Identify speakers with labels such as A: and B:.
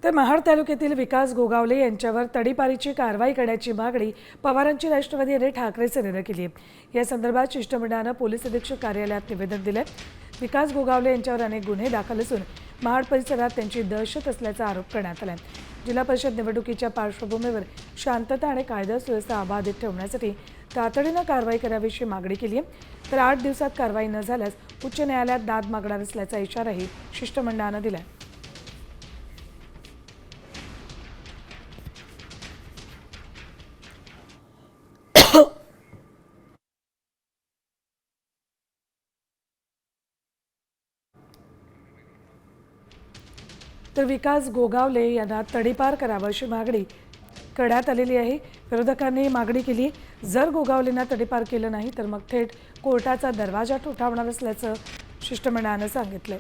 A: तर महाड तालुक्यातील विकास गोगावले यांच्यावर तडीपारीची कारवाई करण्याची मागणी पवारांची राष्ट्रवादी यांनी ठाकरे सेनेनं केली आहे। या संदर्भात शिष्टमंडळानं पोलीस अधीक्षक कार्यालयात निवेदन दिले। विकास गोगावले यांच्यावर अनेक गुन्हे दाखल असून महाड परिसरात त्यांची दहशत असल्याचा आरोप करण्यात आला आहे। जिल्हा परिषद निवडणुकीच्या पार्श्वभूमीवर शांतता आणि कायदा सुव्यवस्था अबाधित ठेवण्यासाठी तातडीनं कारवाई करावीची मागणी केली आहे। तर 8 दिवसात कारवाई न झाल्यास उच्च न्यायालयात दाद मागणार असल्याचा इशाराही शिष्टमंडळानं दिला आहे। तर विकास गोगावले यांना तडीपार करावं अशी मागणी करण्यात आलेली आहे। विरोधकांनी मागणी केली, जर गोगावलेंना तडीपार केलं नाही तर मग थेट कोर्टाचा दरवाजा ठोठावणार असल्याचं शिष्टमंडळानं सांगितलं।